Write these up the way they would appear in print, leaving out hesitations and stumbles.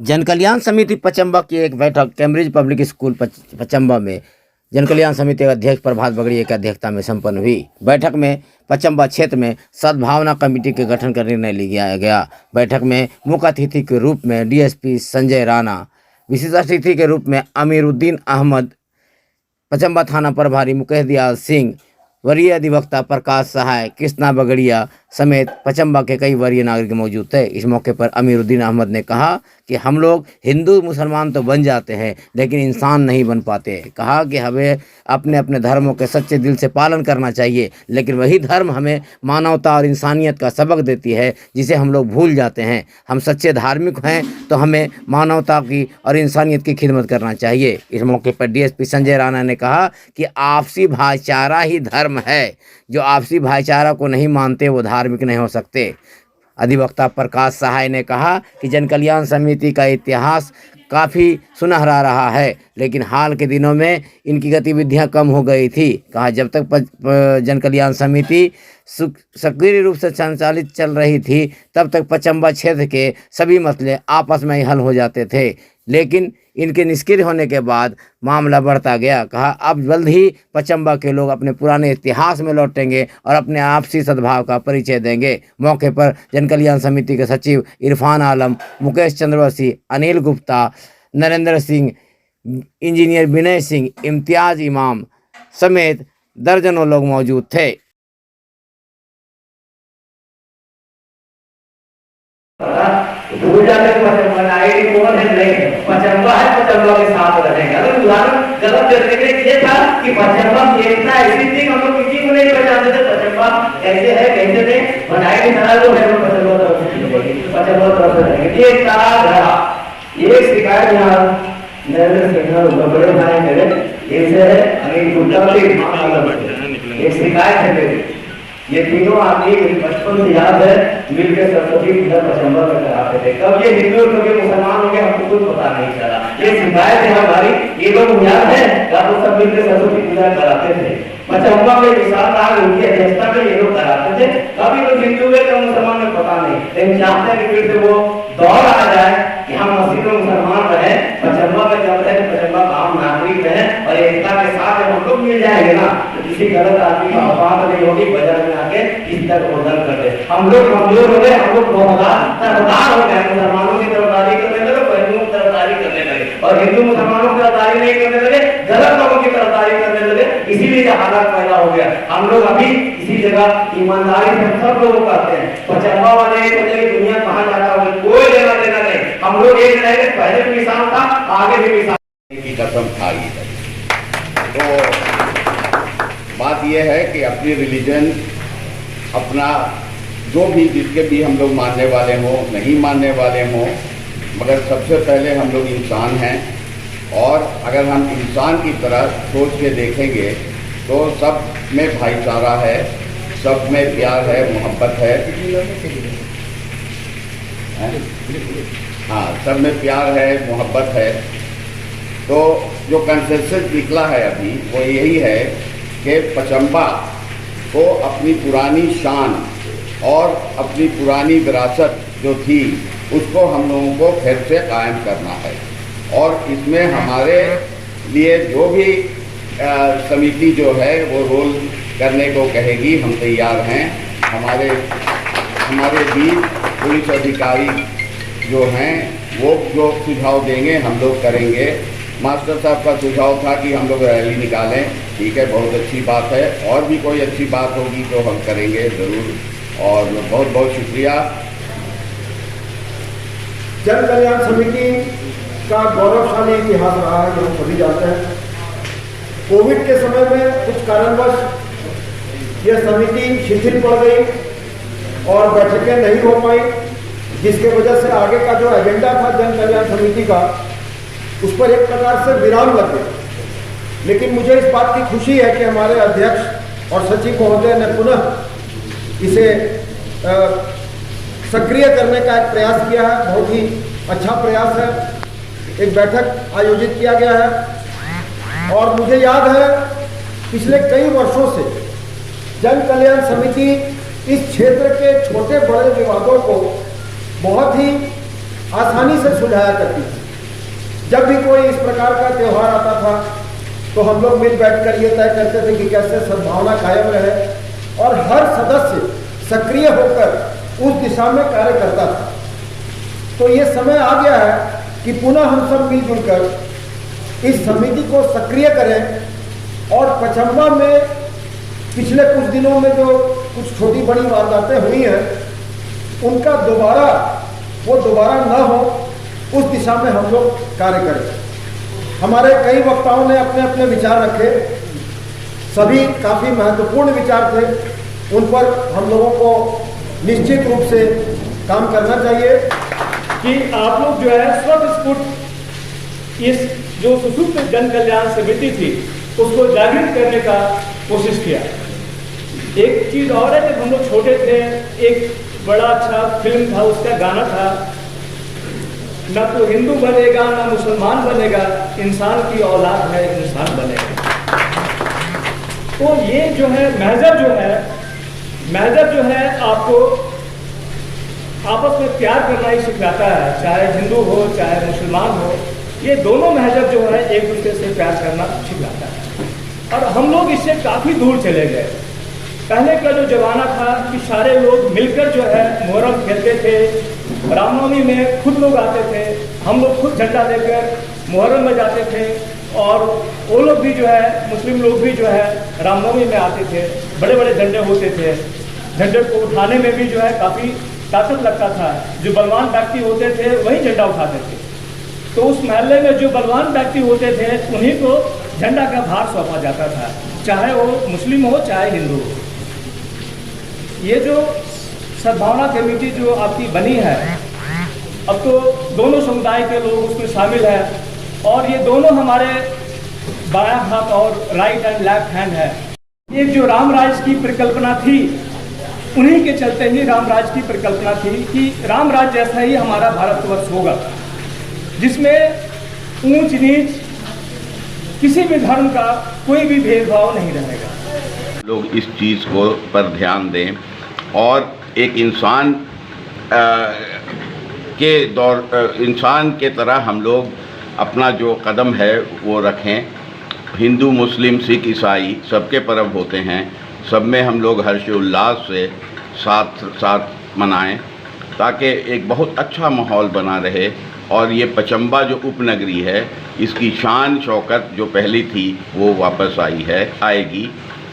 जन कल्याण समिति पचम्बा की एक बैठक कैम्ब्रिज पब्लिक स्कूल पचम्बा में जन कल्याण समिति के अध्यक्ष प्रभात बगड़िया की अध्यक्षता में संपन्न हुई। बैठक में पचम्बा क्षेत्र में सद्भावना कमेटी के गठन का निर्णय लिया गया। बैठक में मुख्य अतिथि के रूप में डीएसपी संजय राणा, विशिष्ट अतिथि के रूप में अमीरुद्दीन अहमद, पचम्बा थाना प्रभारी मुकेश दयाल सिंह, वरीय अधिवक्ता प्रकाश सहाय, कृष्णा बगड़िया समेत पचम्बा के कई वरीय नागरिक मौजूद थे। इस मौके पर अमीरुद्दीन अहमद ने कहा कि हम लोग हिंदू मुसलमान तो बन जाते हैं लेकिन इंसान नहीं बन पाते। कहा कि हमें अपने अपने धर्मों के सच्चे दिल से पालन करना चाहिए, लेकिन वही धर्म हमें मानवता और इंसानियत का सबक देती है जिसे हम लोग भूल जाते हैं। हम सच्चे धार्मिक हैं तो हमें मानवता की और इंसानियत की खिदमत करना चाहिए। इस मौके पर डीएसपी संजय राणा ने कहा कि आपसी भाईचारा ही धर्म है। जो आपसी भाईचारा को नहीं मानते वो धार्मिक नहीं हो सकते। अधिवक्ता प्रकाश सहाय ने कहा कि जन कल्याण समिति का इतिहास काफ़ी सुनहरा रहा है, लेकिन हाल के दिनों में इनकी गतिविधियां कम हो गई थी। कहा जब तक जन कल्याण समिति सक्रिय रूप से संचालित चल रही थी तब तक पचम्बा क्षेत्र के सभी मसले आपस में ही हल हो जाते थे, लेकिन इनके निष्क्रिय होने के बाद मामला बढ़ता गया। कहा अब जल्द ही पचम्बा के लोग अपने पुराने इतिहास में लौटेंगे और अपने आपसी सद्भाव का परिचय देंगे। मौके पर जन कल्याण समिति के सचिव इरफान आलम, मुकेश चंद्रवंशी, अनिल गुप्ता, नरेंद्र सिंह, इंजीनियर विनय सिंह, इम्तियाज इमाम समेत दर्जनों लोग मौजूद थे। भूल जाते कौन है नहीं पचम्बा है, पचम्बा के साथ रहेंगे। अगर उदाहरण गलत देने के लिए ये था कि पचम्बा एकता ऐसी थी हम लोग किसी को नहीं पहचानते थे। पचम्बा कैसे है कैसे नहीं बनाए के सारा लोग है पचम्बा तरफ से रहेंगे। ये सारा रहा ये शिकायत यहाँ नरेंद्र सिंह बड़े भाई मेरे एक से है अनिल गुप्ता वाले एक शिकायत है मेरी। ये तीनों आदमी बचपन से याद है मिलकर सरस्वती पूजा पचम्बा में कराते थे। कब ये हिंदू कब ये मुसलमान हो गए हमको कुछ पता नहीं चला। ये शिकायत है हमारी। ये लोग याद है कब सब मिलकर सरस्वती पूजा कराते थे पचम्बा में विशाल नाग उनकी अध्यक्षता में ये लोग कराते थे। कभी लोग हिंदू है कब मुसलमान में पता नहीं, लेकिन चाहते हैं कि फिर से वो दौर आ जाए कि हम मस्जिद में मुसलमान रहे, पचम्बा में जब रहे पचम्बा आम नागरिक रहे और एकता के साथ जब हम लोग मिल जाएंगे ना तो किसी गलत आदमी का अपमान नहीं होगी। बाजार में आके इस तरह उधर कर दे हम लोग कमजोर हो गए, हम लोग तरफदार हो गए। मुसलमानों की तरफदारी करने लगे, हिंदुओं की तरफदारी करने लगे और हिंदू मुसलमानों की तरफदारी नहीं करने लगे, गलत लोगों की तरफदारी करने लगे। इसीलिए हालात पैदा हो गया। हम लोग अभी इसी जगह ईमानदारी से सब लोग करते हैं। पचम्बा वाले दुनिया कहाँ जाता है कोई लेना देना नहीं। हम लोग एक रहे, पहले भी मिसाल था आगे भी मिसाल की कसम खाई है। तो बात यह है कि अपनी रिलीजन अपना जो भी जिसके भी हम लोग मानने वाले हों नहीं मानने वाले हों, मगर सबसे पहले हम लोग इंसान हैं और अगर हम इंसान की तरह सोच के देखेंगे तो सब में भाईचारा है, सब में प्यार है, मोहब्बत है। हाँ, सब में प्यार है, मोहब्बत है। तो जो कंसेंसस निकला है अभी वो यही है कि पचम्बा को अपनी पुरानी शान और अपनी पुरानी विरासत जो थी उसको हम लोगों को फिर से कायम करना है और इसमें हमारे लिए जो भी समिति जो है वो रोल करने को कहेगी हम तैयार हैं। हमारे बीच पुलिस अधिकारी जो हैं वो जो सुझाव देंगे हम लोग करेंगे। मास्टर साहब का सुझाव था कि हम लोग रैली निकालें, ठीक है, बहुत अच्छी बात है। और भी कोई अच्छी बात होगी तो हम करेंगे ज़रूर। और बहुत बहुत शुक्रिया। जन कल्याण समिति का गौरवशाली इतिहास रहा है जो हम सभी जानते हैं। कोविड के समय में कुछ कारणवश यह समिति शिथिल पड़ गई और बैठकें नहीं हो पाई, जिसके वजह से आगे का जो एजेंडा था जन कल्याण समिति का उस पर एक प्रकार से विराम लग गया। लेकिन मुझे इस बात की खुशी है कि हमारे अध्यक्ष और सचिव महोदय ने पुनः इसे सक्रिय करने का एक प्रयास किया है। बहुत ही अच्छा प्रयास है। एक बैठक आयोजित किया गया है और मुझे याद है पिछले कई वर्षों से जन कल्याण समिति इस क्षेत्र के छोटे बड़े विवादों को बहुत ही आसानी से सुलझाया करती थी। जब भी कोई इस प्रकार का त्यौहार आता था तो हम लोग मिल बैठकर ये तय करते थे कि कैसे सद्भावना कायम रहे और हर सदस्य सक्रिय होकर उस दिशा में कार्य करता था। तो ये समय आ गया है कि पुनः हम सब मिलजुल कर इस समिति को सक्रिय करें और पचम्बा में पिछले कुछ दिनों में जो कुछ छोटी बड़ी वारदातें हुई हैं उनका दोबारा न हो, उस दिशा में हम लोग कार्य करें। हमारे कई वक्ताओं ने अपने अपने विचार रखे, सभी काफ़ी महत्वपूर्ण विचार थे, उन पर हम लोगों को निश्चित रूप से काम करना चाहिए कि आप लोग जो है स्वतःस्फूर्त इस जो सुसुप्त जन कल्याण समिति थी उसको जागृत करने का कोशिश किया। एक चीज और है, जब हम लोग छोटे थे एक बड़ा अच्छा फिल्म था, उसका गाना था, न तो हिंदू बनेगा न मुसलमान बनेगा, इंसान की औलाद है इंसान बनेगा। तो ये जो है महजब जो है आपको आपस में प्यार करना ही सिखाता है, चाहे हिंदू हो चाहे मुसलमान हो, ये दोनों महजब जो है एक दूसरे से प्यार करना सिखाता है। और हम लोग इससे काफ़ी दूर चले गए। पहले का जो जमाना था कि सारे लोग मिलकर जो है मुहर्रम खेलते थे, रामनवमी में खुद लोग आते थे, हम लोग खुद झंडा लेकर मुहर्रम में जाते थे और वो लोग भी जो है मुस्लिम लोग भी जो है रामनवमी में आते थे। बड़े बड़े झंडे होते थे, झंडे को उठाने में भी जो है काफ़ी ताकत लगता था। जो बलवान व्यक्ति होते थे वही झंडा उठाते थे। तो उस महल्ले में जो बलवान व्यक्ति होते थे उन्हीं को झंडा का भार सौंपा जाता था, चाहे वो मुस्लिम हो चाहे हिंदू हो। ये जो सद्भावना कमेटी जो आपकी बनी है, अब तो दोनों समुदाय के लोग उसमें शामिल हैं और ये दोनों हमारे बायां हाथ और राइट एंड लेफ्ट हैंड है। एक जो राम राज की परिकल्पना थी, उन्हीं के चलते ही राम राज की परिकल्पना थी कि राम राज जैसा ही हमारा भारतवर्ष होगा, जिसमें ऊंच नीच किसी भी धर्म का कोई भी भेदभाव नहीं रहेगा। लोग इस चीज़ को पर ध्यान दें और एक इंसान इंसान के तरह हम लोग अपना जो कदम है वो रखें। हिंदू मुस्लिम सिख ईसाई सबके पर्व होते हैं, सब में हम लोग हर्षोल्लास से साथ मनाएं ताकि एक बहुत अच्छा माहौल बना रहे। और ये पचम्बा जो उपनगरी है इसकी शान शौकत जो पहली थी वो वापस आएगी।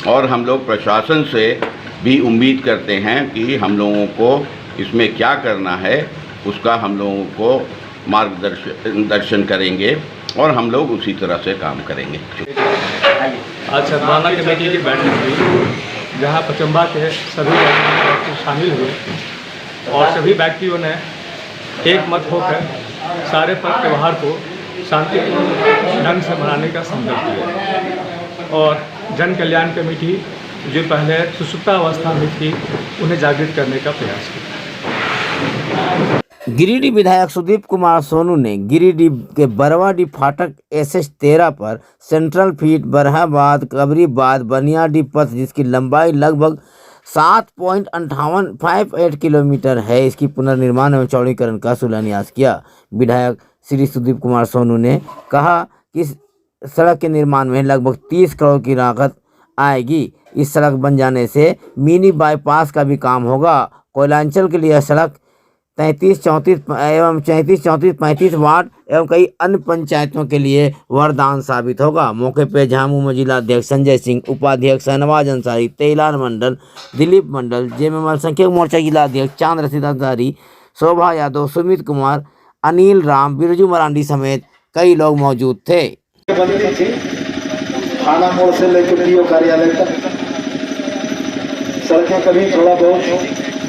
और हम लोग प्रशासन से भी उम्मीद करते हैं कि हम लोगों को इसमें क्या करना है उसका हम लोगों को मार्गदर्शन करेंगे और हम लोग उसी तरह से काम करेंगे। आज सद्भावना कमेटी की बैठक हुई जहां पचम्बा के सभी व्यक्ति शामिल हुए और सभी व्यक्तियों ने एक मत होकर सारे पर्व त्यौहार को शांतिपूर्ण ढंग से मनाने का संकल्प लिया। और जन कल्याण कमेटी जो पहले सुसुप्तावस्था में थी उन्हें जागृत करने का प्रयास किया। गिरिडीह विधायक सुदीप कुमार सोनू ने गिरिडीह के बरवाडीह फाटक एसएच 13 पर सेंट्रल फीट बरहाबाद कबरीबाद बनियाडीह पथ जिसकी लंबाई लगभग 7.58 किलोमीटर है, इसकी पुनर्निर्माण एवं चौड़ीकरण का शिलान्यास किया। विधायक श्री सुदीप कुमार सोनू ने कहा कि इस सड़क के निर्माण में लगभग 30 करोड़ की लागत आएगी। इस सड़क बन जाने से मिनी बाईपास का भी काम होगा। कोयलांचल के लिए सड़क 33-34-35 वार्ड एवं कई अन्य पंचायतों के लिए वरदान साबित होगा। मौके पर झामुमो जिला अध्यक्ष संजय सिंह, उपाध्यक्ष शहनवाज अंसारी, तेलान मंडल, दिलीप मंडल, जेएमएम अल्पसंख्यक मोर्चा जिला अध्यक्ष चांद रशीद अंसारी, शोभा यादव, सुमित कुमार, अनिल राम, बिरजू मरांडी समेत कई लोग मौजूद थे। बनती थी थाना मोड़ से लेकर डीओ कार्यालय तक सड़कें कभी थोड़ा बहुत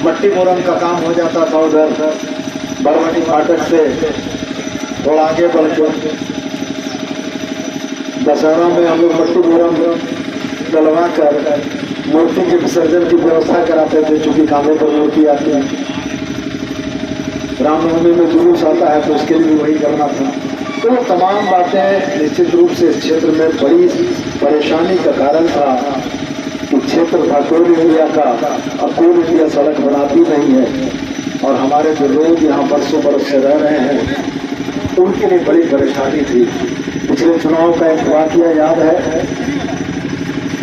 मट्टी मुरम का काम हो जाता था, उधर बरवाडीह फाटक से थोड़ा आगे बढ़ के दशहरा में हम लोग मट्टी मुरम डलवा कर मूर्ति के विसर्जन की व्यवस्था कराते थे, चूंकि कांधे पर मूर्ति आती है। रामनवमी में जुलूस आता है तो उसके लिए भी वही करना था। तो तमाम बातें निश्चित रूप से इस क्षेत्र में बड़ी परेशानी का कारण था कि क्षेत्र था कोल इंडिया का और कोल इंडिया सड़क बनाती नहीं है। और हमारे जो लोग यहाँ बरसों बरस से रह रहे हैं उनके लिए बड़ी परेशानी थी। पिछले चुनाव का एक वाकया याद है,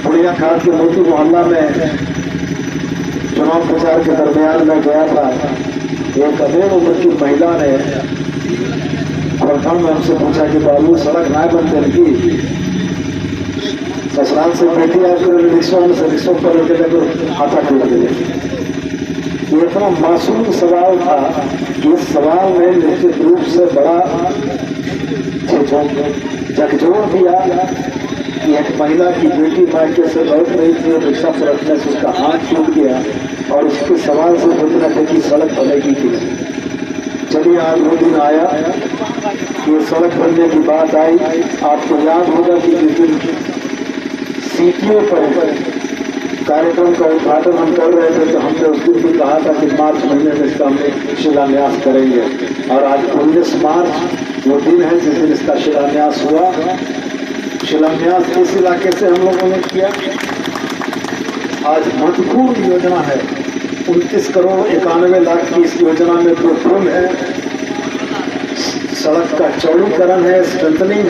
पुड़िया खाद के मोती मोहल्ला में चुनाव प्रचार के दरमियान में गया था। एक अधेड़ उम्र की महिला ने प्रथम में हमसे पूछा कि बाबू सड़क ना बनते की ससुराल से बेटी आकर रिक्शों पर लेकर हाथा कर लगे। ये इतना मासूम सवाल था कि इस सवाल ने निश्चित रूप से बड़ा झकझोर दिया कि एक महिला की बेटी मायके से लौट रही थी, रिक्शा पर रखने से उसका हाथ टूट गया और उसके सवाल से पूछना था कि सड़क बनेगी कि नहीं। चलिए आज वो दिन आया कि सड़क बनने की बात आई। आपको याद होगा कि जिस दिन सीटीओ पर कार्यक्रम का उद्घाटन हम कर रहे थे तो हमने उस दिन भी कहा था कि मार्च महीने में इसका हम शिलान्यास करेंगे, और आज 19 मार्च वो दिन है जिस दिन इसका शिलान्यास हुआ। शिलान्यास इस इलाके से हम लोगों ने किया। आज महत्वपूर्ण योजना है, 29 करोड़ 91 लाख की इस योजना में 2 पुल है, सड़क का चौड़ीकरण है, स्ट्रेंथनिंग है।